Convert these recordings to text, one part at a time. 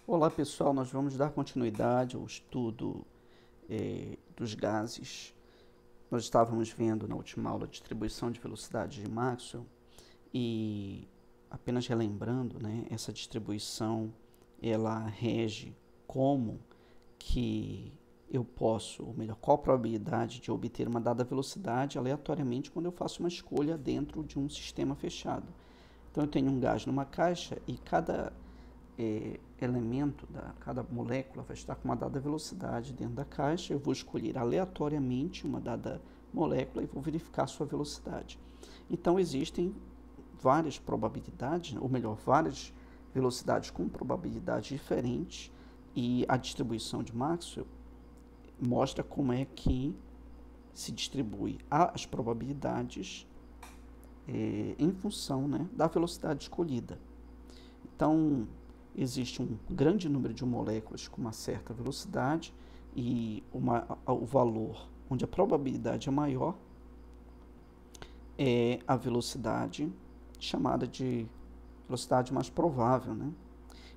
Olá pessoal, nós vamos dar continuidade ao estudo dos gases. Nós estávamos vendo na última aula a distribuição de velocidade de Maxwell e apenas relembrando, né, essa distribuição ela rege como que eu posso, ou melhor, qual a probabilidade de obter uma dada velocidade aleatoriamente quando eu faço uma escolha dentro de um sistema fechado. Então eu tenho um gás numa caixa e cada elemento, cada molécula vai estar com uma dada velocidade dentro da caixa. Eu vou escolher aleatoriamente uma dada molécula e vou verificar a sua velocidade. Então existem várias probabilidades, ou melhor, várias velocidades com probabilidades diferentes, e a distribuição de Maxwell mostra como é que se distribui as probabilidades em função, né, da velocidade escolhida. Então, existe um grande número de moléculas com uma certa velocidade e o valor onde a probabilidade é maior é a velocidade chamada de velocidade mais provável, né?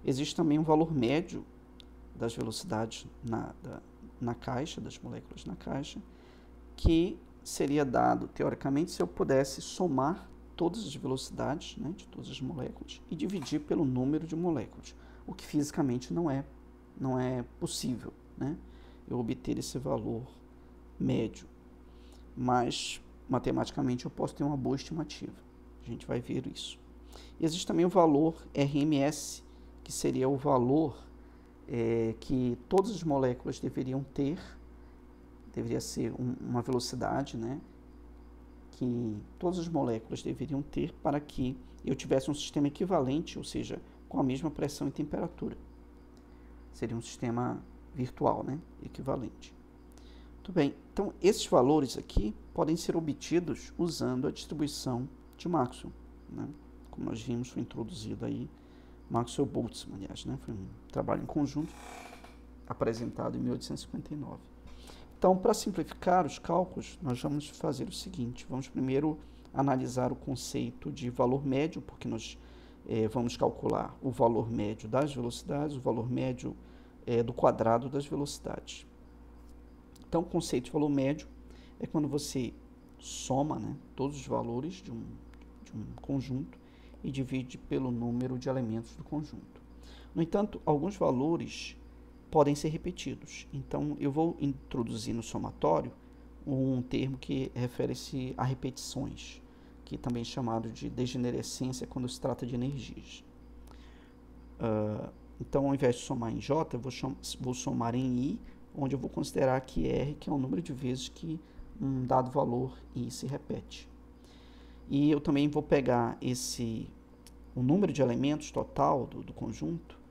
Existe também um valor médio das velocidades na caixa, das moléculas na caixa, que seria dado, teoricamente, se eu pudesse somar todas as velocidades, né, de todas as moléculas e dividir pelo número de moléculas, o que fisicamente não é possível, né, eu obter esse valor médio, mas matematicamente eu posso ter uma boa estimativa. A gente vai ver isso. E existe também o valor RMS, que seria o valor que todas as moléculas deveriam ter, deveria ser uma velocidade, né, que todas as moléculas deveriam ter para que eu tivesse um sistema equivalente, ou seja, com a mesma pressão e temperatura. Seria um sistema virtual, né, equivalente. Muito bem, então esses valores aqui podem ser obtidos usando a distribuição de Maxwell, né? Como nós vimos, foi introduzido aí Maxwell-Boltzmann, aliás, né? Foi um trabalho em conjunto apresentado em 1859. Então, para simplificar os cálculos, nós vamos fazer o seguinte: vamos primeiro analisar o conceito de valor médio, porque nós vamos calcular o valor médio das velocidades, o valor médio do quadrado das velocidades. Então, o conceito de valor médio é quando você soma, né, todos os valores de um conjunto e divide pelo número de elementos do conjunto. No entanto, alguns valores podem ser repetidos. Então, eu vou introduzir no somatório um termo que refere-se a repetições, que também é chamado de degenerescência quando se trata de energias. Então, ao invés de somar em J, eu vou somar em I, onde eu vou considerar que R, que é o número de vezes que um dado valor I se repete. E eu também vou pegar o número de elementos total do conjunto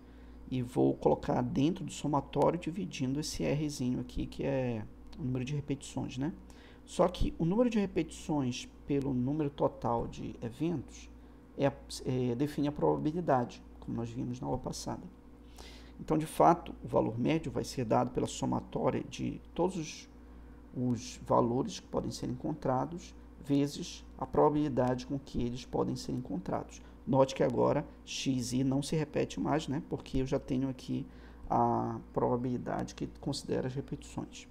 e vou colocar dentro do somatório, dividindo esse Rzinho aqui, que é o número de repetições, né? Só que o número de repetições pelo número total de eventos define a probabilidade, como nós vimos na aula passada. Então, de fato, o valor médio vai ser dado pela somatória de todos os valores que podem ser encontrados, vezes a probabilidade com que eles podem ser encontrados. Note que agora x e não se repete mais, né? Porque eu já tenho aqui a probabilidade que considera as repetições.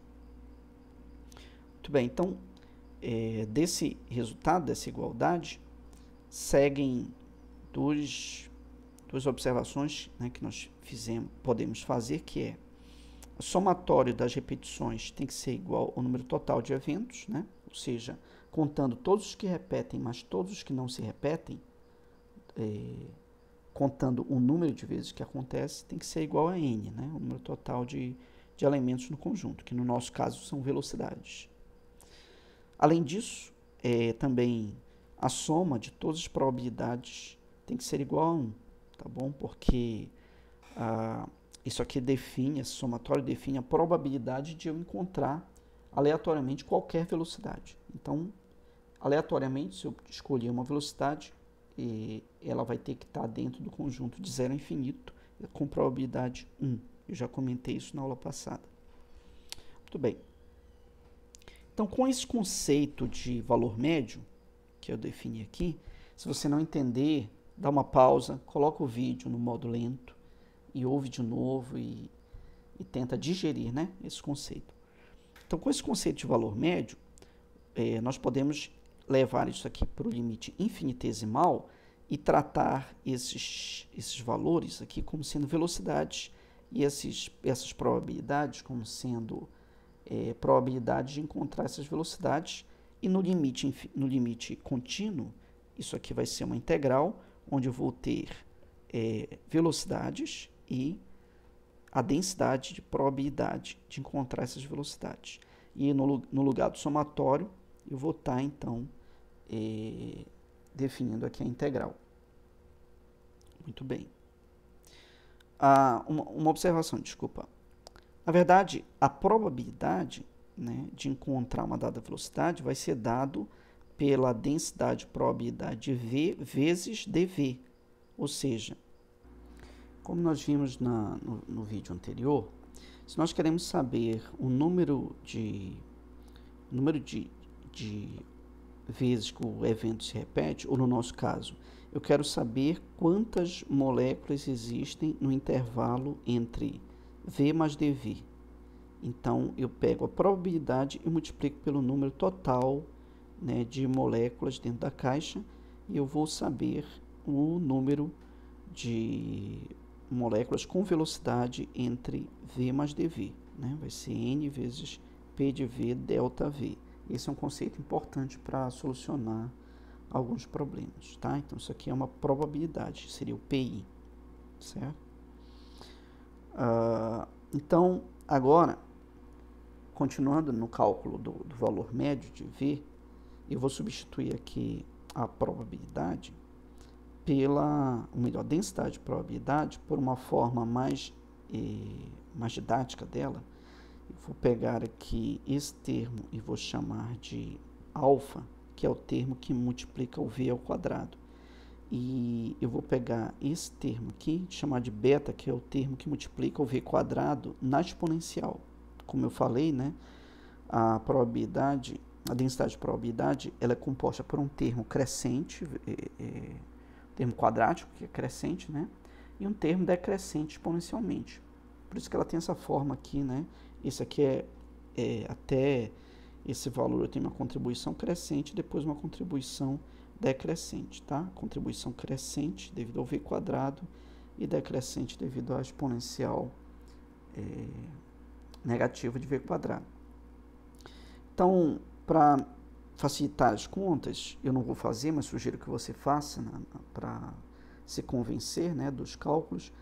Muito bem, então, desse resultado, dessa igualdade, seguem duas observações, né, que nós podemos fazer, que é o somatório das repetições tem que ser igual ao número total de eventos, né? Ou seja, contando todos os que repetem, mas todos os que não se repetem, contando o número de vezes que acontece, tem que ser igual a n, né? O número total de elementos no conjunto, que no nosso caso são velocidades. Além disso, também a soma de todas as probabilidades tem que ser igual a 1, tá bom? Porque isso aqui esse somatório define a probabilidade de eu encontrar aleatoriamente qualquer velocidade. Então, aleatoriamente, se eu escolher uma velocidade, ela vai ter que estar dentro do conjunto de 0 a infinito, com probabilidade 1. Eu já comentei isso na aula passada. Muito bem. Então, com esse conceito de valor médio, que eu defini aqui, se você não entender, dá uma pausa, coloca o vídeo no modo lento e ouve de novo e tenta digerir, né, esse conceito. Então, com esse conceito de valor médio, nós podemos levar isso aqui para o limite infinitesimal e tratar esses valores aqui como sendo velocidades e essas probabilidades como sendo probabilidade de encontrar essas velocidades, e no limite contínuo, isso aqui vai ser uma integral, onde eu vou ter velocidades e a densidade de probabilidade de encontrar essas velocidades. E no lugar do somatório, eu vou estar, então, definindo aqui a integral. Muito bem. Uma observação, desculpa. Na verdade, a probabilidade, né, de encontrar uma dada velocidade vai ser dado pela densidade de probabilidade de V vezes dV. Ou seja, como nós vimos no vídeo anterior, se nós queremos saber o número de vezes que o evento se repete, ou no nosso caso, eu quero saber quantas moléculas existem no intervalo entre V mais dV. Então, eu pego a probabilidade e multiplico pelo número total, né, de moléculas dentro da caixa, e eu vou saber o número de moléculas com velocidade entre V mais dV. Né? Vai ser N vezes P de V delta V. Esse é um conceito importante para solucionar alguns problemas. Tá? Então, isso aqui é uma probabilidade, seria o PI. Certo? Então, agora, continuando no cálculo do valor médio de V, eu vou substituir aqui a probabilidade densidade de probabilidade por uma forma mais didática dela. Eu vou pegar aqui esse termo e vou chamar de alfa, que é o termo que multiplica o V ao quadrado. E eu vou pegar esse termo aqui, chamar de beta, que é o termo que multiplica o V quadrado na exponencial. Como eu falei, né, a densidade de probabilidade, ela é composta por um termo crescente, termo quadrático, que é crescente, né, e um termo decrescente exponencialmente. Por isso que ela tem essa forma aqui, né, esse aqui até esse valor eu tenho uma contribuição crescente, depois uma contribuição decrescente, tá? Contribuição crescente devido ao V quadrado e decrescente devido à exponencial negativa de V quadrado. Então, para facilitar as contas, eu não vou fazer, mas sugiro que você faça para se convencer, né, dos cálculos,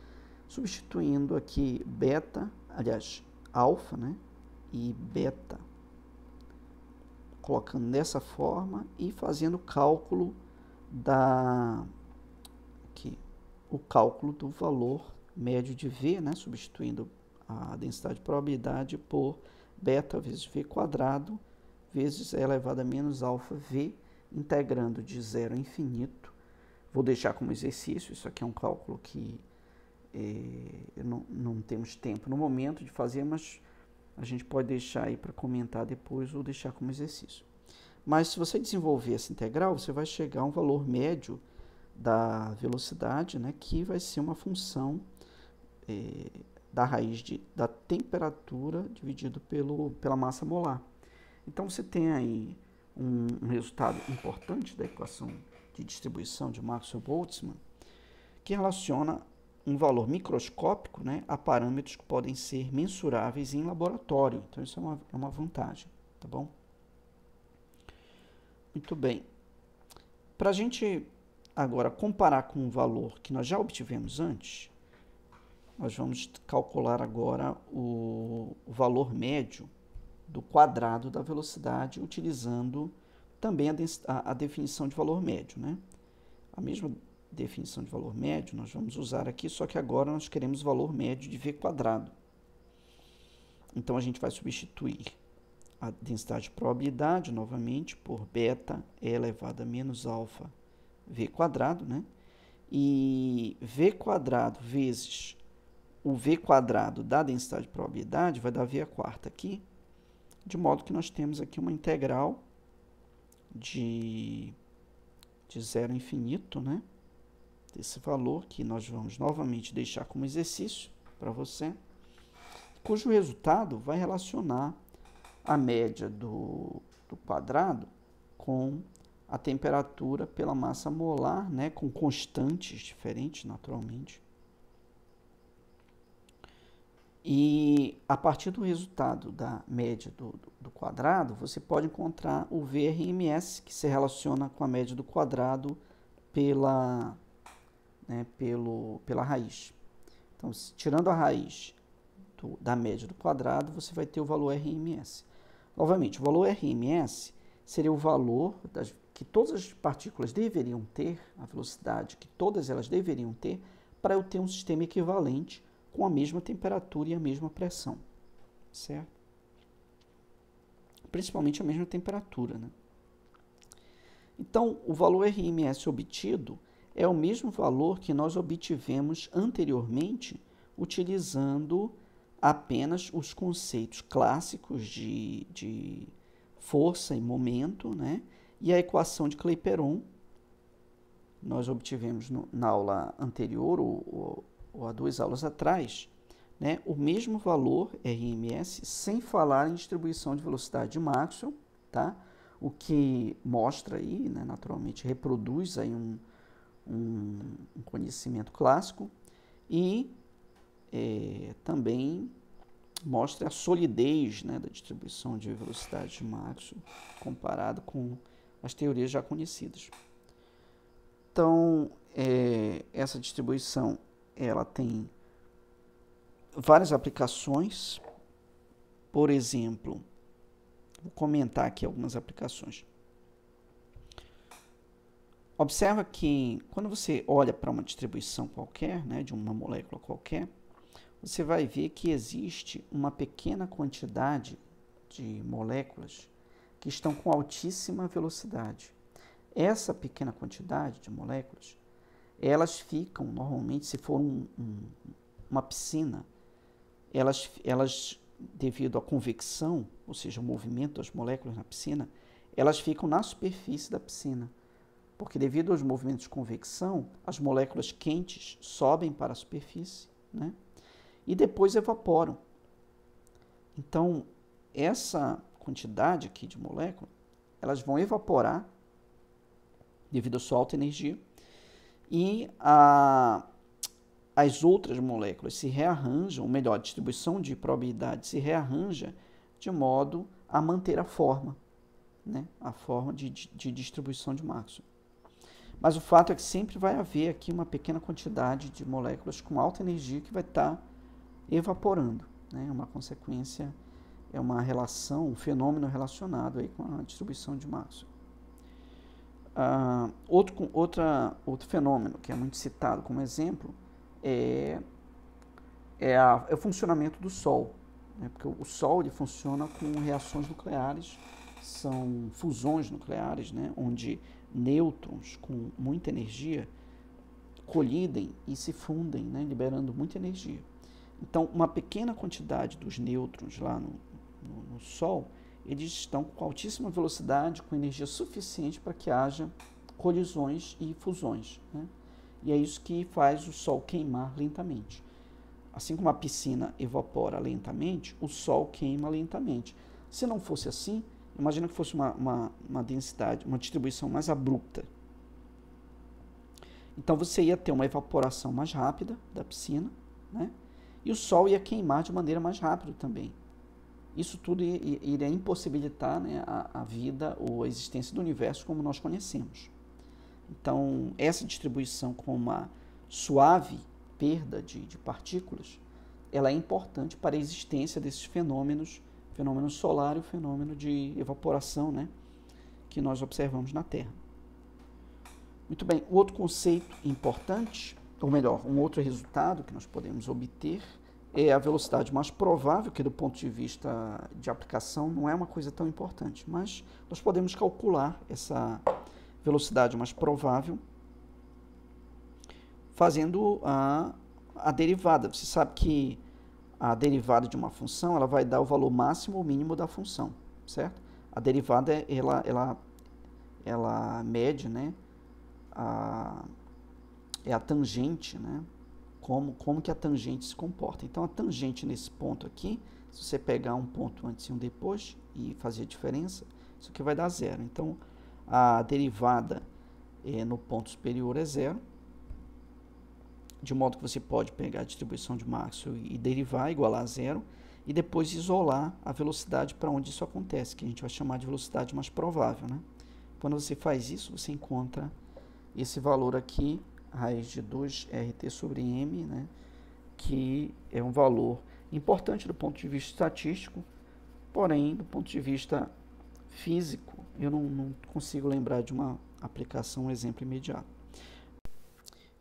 substituindo aqui alfa, né, e beta, colocando dessa forma e fazendo o cálculo o cálculo do valor médio de V, né, substituindo a densidade de probabilidade por beta vezes V quadrado vezes E elevado a menos alfa V, integrando de 0 a infinito. Vou deixar como exercício, isso aqui é um cálculo que não temos tempo no momento de fazer, mas a gente pode deixar aí para comentar depois ou deixar como exercício. Mas se você desenvolver essa integral, você vai chegar a um valor médio da velocidade, né, que vai ser uma função da raiz da temperatura dividido pela massa molar. Então, você tem aí um resultado importante da equação de distribuição de Maxwell-Boltzmann, que relaciona um valor microscópico, né, a parâmetros que podem ser mensuráveis em laboratório. Então, isso é uma vantagem, tá bom? Muito bem. Para a gente agora comparar com o valor que nós já obtivemos antes, nós vamos calcular agora o valor médio do quadrado da velocidade, utilizando também a definição de valor médio, né? A mesma definição de valor médio nós vamos usar aqui, só que agora nós queremos o valor médio de V quadrado. Então, a gente vai substituir a densidade de probabilidade, novamente, por beta E elevado a menos alfa V quadrado, né? E V quadrado vezes o V quadrado da densidade de probabilidade vai dar V a quarta aqui, de modo que nós temos aqui uma integral de 0 a infinito, né? desse valor, que nós vamos novamente deixar como exercício para você, cujo resultado vai relacionar a média do quadrado com a temperatura pela massa molar, né, com constantes diferentes, naturalmente. E a partir do resultado da média do quadrado, você pode encontrar o VRMS, que se relaciona com a média do quadrado pela raiz. Então, tirando a raiz da média do quadrado, você vai ter o valor RMS. Novamente, o valor RMS seria o valor que todas as partículas deveriam ter, a velocidade que todas elas deveriam ter, para eu ter um sistema equivalente com a mesma temperatura e a mesma pressão, certo? Principalmente a mesma temperatura, né? Então, o valor RMS obtido é o mesmo valor que nós obtivemos anteriormente utilizando apenas os conceitos clássicos de força e momento, né? E a equação de Clapeyron. Nós obtivemos na aula anterior, ou há 2 aulas atrás, né, o mesmo valor RMS, sem falar em distribuição de velocidade de Maxwell, tá? O que mostra aí, né, naturalmente, reproduz aí um conhecimento clássico e também mostra a solidez, né, da distribuição de velocidade de Maxwell comparado com as teorias já conhecidas. Então, essa distribuição ela tem várias aplicações. Por exemplo, vou comentar aqui algumas aplicações. Observa que quando você olha para uma distribuição qualquer, né, de uma molécula qualquer, você vai ver que existe uma pequena quantidade de moléculas que estão com altíssima velocidade. Essa pequena quantidade de moléculas, elas ficam, normalmente, se for uma piscina, elas, devido à convecção, ou seja, o movimento das moléculas na piscina, elas ficam na superfície da piscina. Porque devido aos movimentos de convecção, as moléculas quentes sobem para a superfície, né? E depois evaporam. Então, essa quantidade aqui de moléculas, elas vão evaporar devido à sua alta energia, e as outras moléculas se rearranjam, ou melhor, a distribuição de probabilidade se rearranja de modo a manter a forma, né? A forma de distribuição de Maxwell. Mas o fato é que sempre vai haver aqui uma pequena quantidade de moléculas com alta energia que vai estar evaporando, né? Uma consequência, é uma relação, um fenômeno relacionado aí com a distribuição de Maxwell. Outro fenômeno que é muito citado como exemplo é o funcionamento do Sol, né? Porque o Sol ele funciona com reações nucleares, são fusões nucleares, né? Onde nêutrons com muita energia colidem e se fundem, né? Liberando muita energia. Então, uma pequena quantidade dos nêutrons lá no Sol, eles estão com altíssima velocidade, com energia suficiente para que haja colisões e fusões, né? E é isso que faz o Sol queimar lentamente. Assim como a piscina evapora lentamente, o Sol queima lentamente. Se não fosse assim, imagina que fosse uma densidade, uma distribuição mais abrupta. Então você ia ter uma evaporação mais rápida da piscina, né? E o Sol ia queimar de maneira mais rápida também. Isso tudo iria impossibilitar, né, a vida ou a existência do universo como nós conhecemos. Então, essa distribuição com uma suave perda de partículas, ela é importante para a existência desses fenômenos, fenômeno solar e o fenômeno de evaporação, né, que nós observamos na Terra. Muito bem, outro conceito importante, ou melhor, um outro resultado que nós podemos obter é a velocidade mais provável, que do ponto de vista de aplicação não é uma coisa tão importante, mas nós podemos calcular essa velocidade mais provável fazendo a derivada. Você sabe que a derivada de uma função ela vai dar o valor máximo ou mínimo da função, certo? A derivada ela mede, né, é a tangente, né? Como que a tangente se comporta. Então, a tangente nesse ponto aqui, se você pegar um ponto antes e um depois e fazer a diferença, isso aqui vai dar zero. Então, a derivada no ponto superior é zero, de modo que você pode pegar a distribuição de Maxwell e derivar, igualar a zero, e depois isolar a velocidade para onde isso acontece, que a gente vai chamar de velocidade mais provável, né? Quando você faz isso, você encontra esse valor aqui, raiz de 2RT sobre M, né? Que é um valor importante do ponto de vista estatístico, porém, do ponto de vista físico, eu não consigo lembrar de uma aplicação, um exemplo imediato.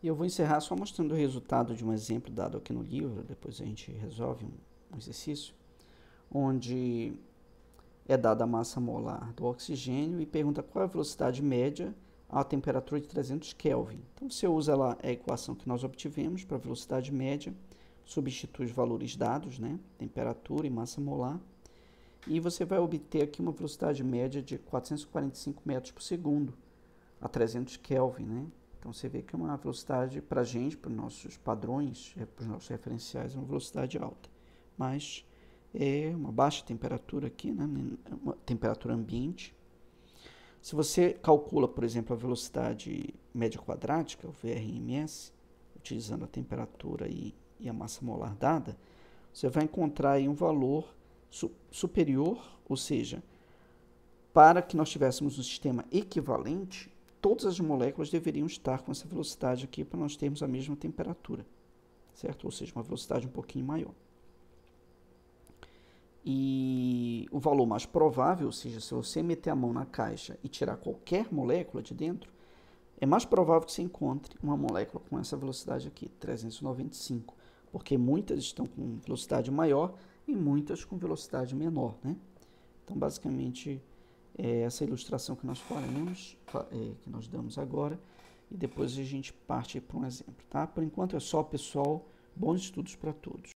E eu vou encerrar só mostrando o resultado de um exemplo dado aqui no livro, depois a gente resolve um exercício, onde é dada a massa molar do oxigênio e pergunta qual é a velocidade média a temperatura de 300 Kelvin. Então você usa lá a equação que nós obtivemos para a velocidade média, substitui os valores dados, né, temperatura e massa molar, e você vai obter aqui uma velocidade média de 445 metros por segundo a 300 Kelvin, né? Então você vê que é uma velocidade para a gente, para os nossos padrões, para os nossos referenciais, é uma velocidade alta. Mas é uma baixa temperatura aqui, né? Uma temperatura ambiente. Se você calcula, por exemplo, a velocidade média quadrática, o VRMS, utilizando a temperatura e a massa molar dada, você vai encontrar aí um valor superior, ou seja, para que nós tivéssemos um sistema equivalente, todas as moléculas deveriam estar com essa velocidade aqui para nós termos a mesma temperatura, certo? Ou seja, uma velocidade um pouquinho maior. E o valor mais provável, ou seja, se você meter a mão na caixa e tirar qualquer molécula de dentro, é mais provável que você encontre uma molécula com essa velocidade aqui, 395, porque muitas estão com velocidade maior e muitas com velocidade menor, né? Então, basicamente, é essa ilustração que nós faremos, que nós damos agora, e depois a gente parte para um exemplo, tá? Por enquanto é só, pessoal. Bons estudos para todos.